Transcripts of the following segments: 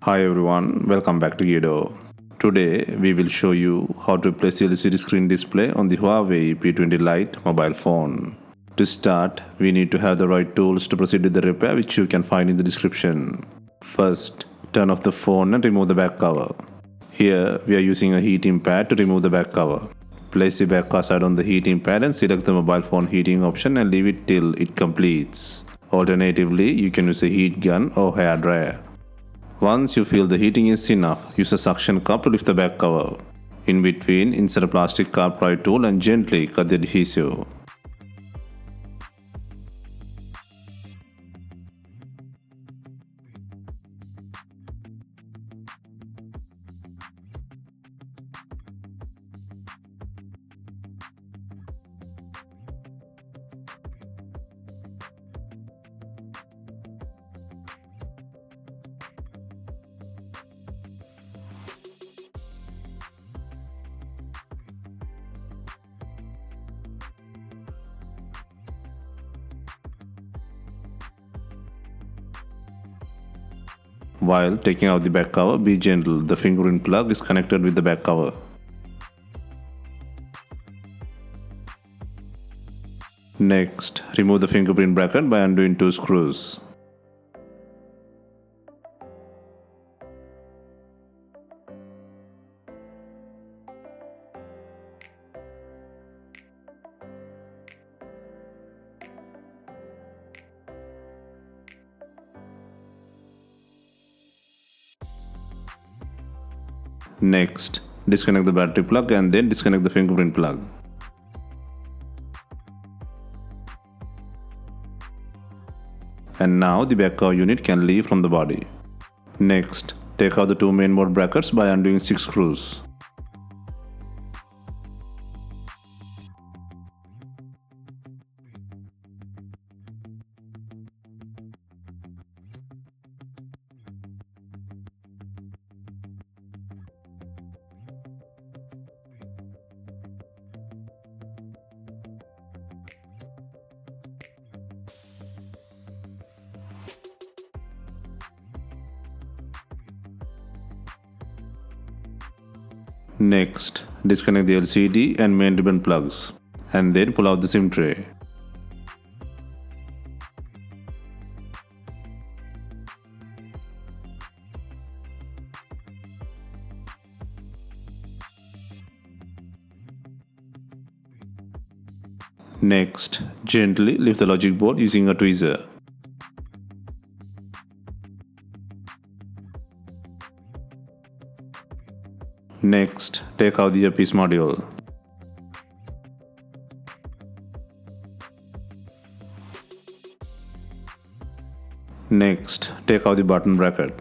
Hi everyone, welcome back to Geardo. Today we will show you how to replace the LCD screen display on the Huawei P20 lite mobile phone. To start, we need to have the right tools to proceed with the repair, which you can find in the description. First, turn off the phone and remove the back cover. Here we are using a heating pad to remove the back cover. Place the back cover side on the heating pad and select the mobile phone heating option and leave it till it completes. Alternatively, you can use a heat gun or hair dryer. Once you feel the heating is enough, use a suction cup to lift the back cover. In between, insert a plastic car pry tool and gently cut the adhesive. While taking out the back cover, be gentle. The fingerprint plug is connected with the back cover. Next, remove the fingerprint bracket by undoing two screws. Next, disconnect the battery plug and then disconnect the fingerprint plug. And now the back cover unit can leave from the body. Next, take out the two mainboard brackets by undoing 6 screws. Next, disconnect the LCD and main ribbon plugs, and then pull out the SIM tray. Next, gently lift the logic board using a tweezer. Next, take out the Earpiece module. Next, take out the button bracket,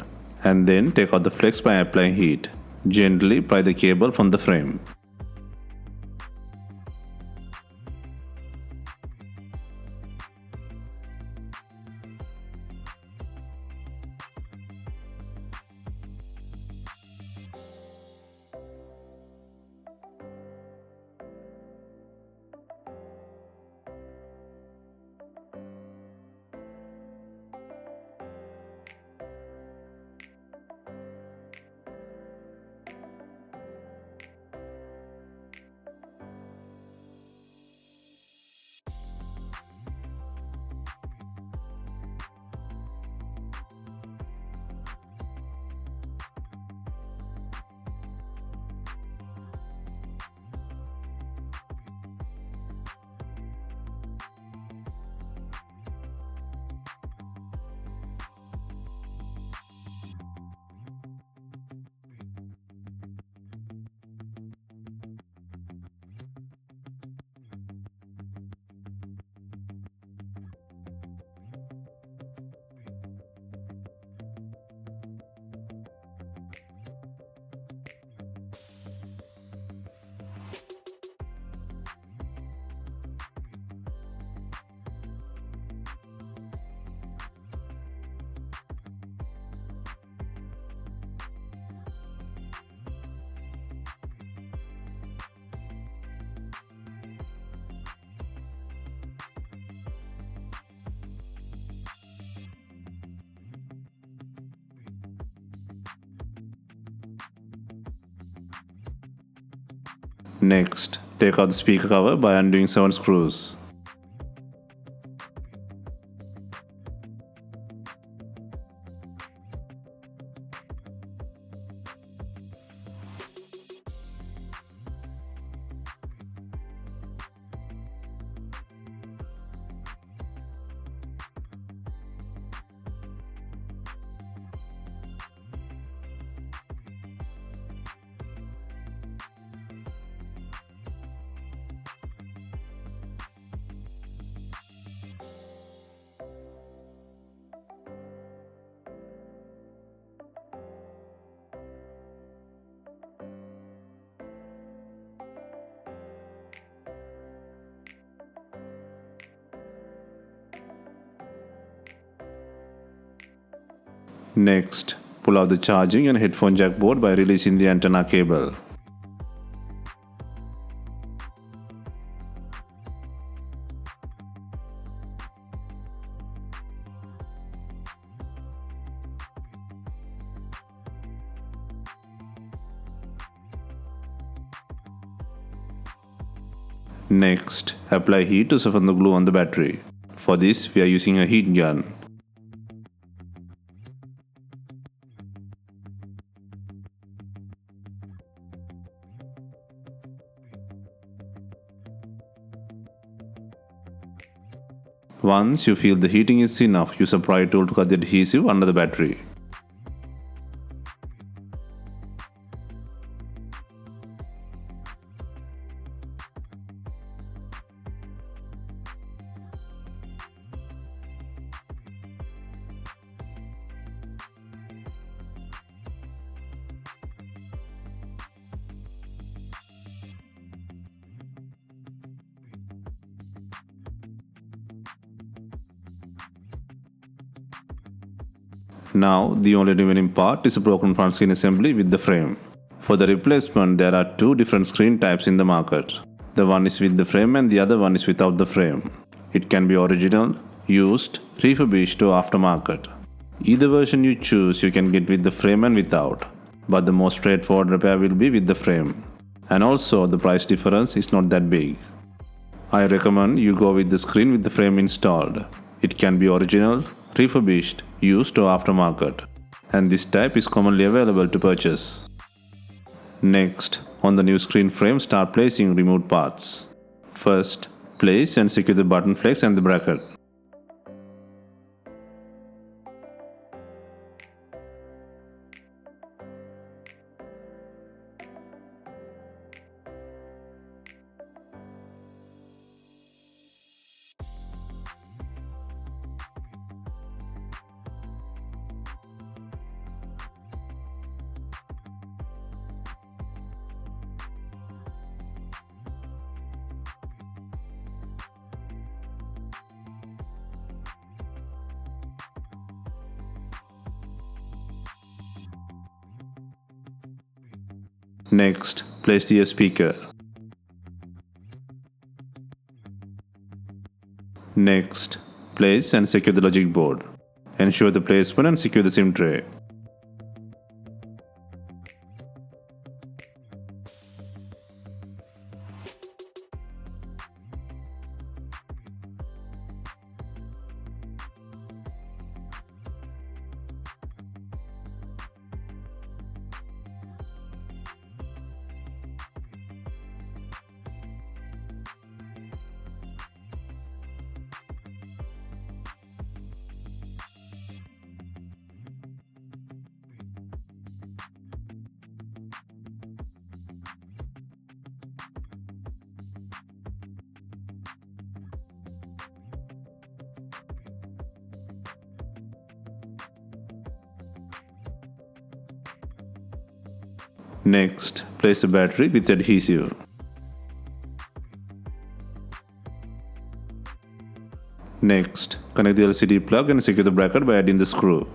and then take out the flex by applying heat. Gently pry the cable from the frame. Next, take out the speaker cover by undoing 7 screws. Next, pull out the charging and headphone jack board by releasing the antenna cable. Next, apply heat to soften the glue on the battery. For this, we are using a heat gun. Once you feel the heating is enough, use a pry tool to cut the adhesive under the battery. Now, the only remaining part is a broken front screen assembly with the frame. For the replacement, there are two different screen types in the market. The one is with the frame and the other one is without the frame. It can be original, used, refurbished or aftermarket. Either version you choose, you can get with the frame and without. But the most straightforward repair will be with the frame. And also, the price difference is not that big. I recommend you go with the screen with the frame installed. It can be original, refurbished, used or aftermarket, and this type is commonly available to purchase. Next, on the new screen frame, start placing removed parts. First, place and secure the button flex and the bracket. Next, place the speaker. Next, place and secure the logic board. Ensure the placement and secure the SIM tray. Next, place the battery with adhesive. Next, connect the LCD plug and secure the bracket by adding the screw.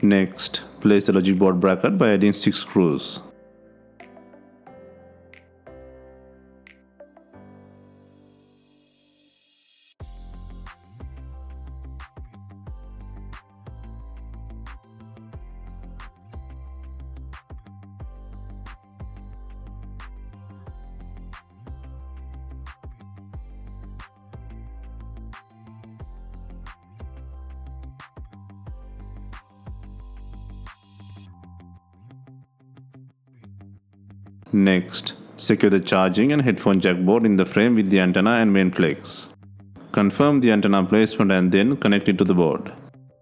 Next, place the logic board bracket by adding 6 screws. Next, secure the charging and headphone jack board in the frame with the antenna and main flex. Confirm the antenna placement and then connect it to the board.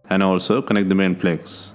And also connect the main flex.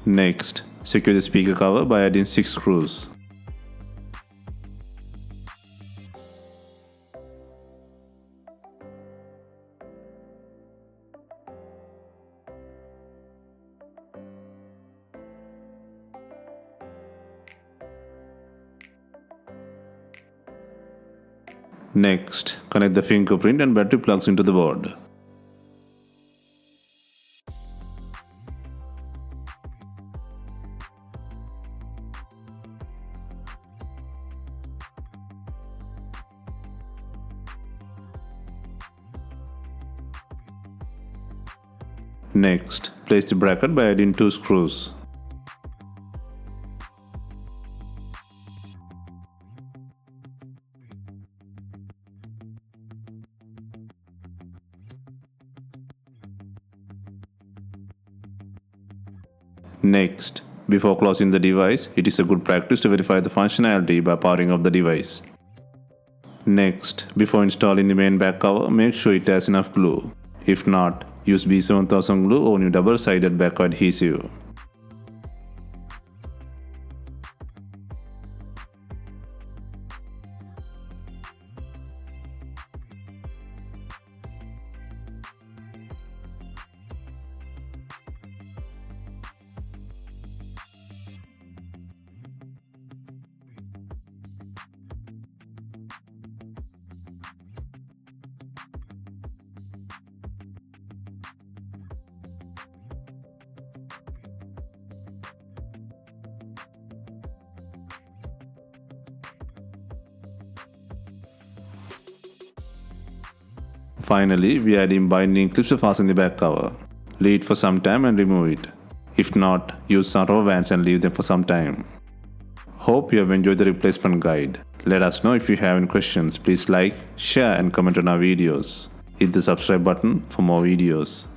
Next, secure the speaker cover by adding 6 screws. Next, connect the fingerprint and battery plugs into the board. Next, place the bracket by adding 2 screws. Next, before closing the device, it is a good practice to verify the functionality by powering off the device. Next, before installing the main back cover, make sure it has enough glue. If not, use B7000 glue or new double-sided back adhesive. Finally, we add in binding clips to fasten the back cover. Leave it for some time and remove it. If not, use some rubber bands and leave them for some time. Hope you have enjoyed the replacement guide. Let us know if you have any questions. Please like, share and comment on our videos. Hit the subscribe button for more videos.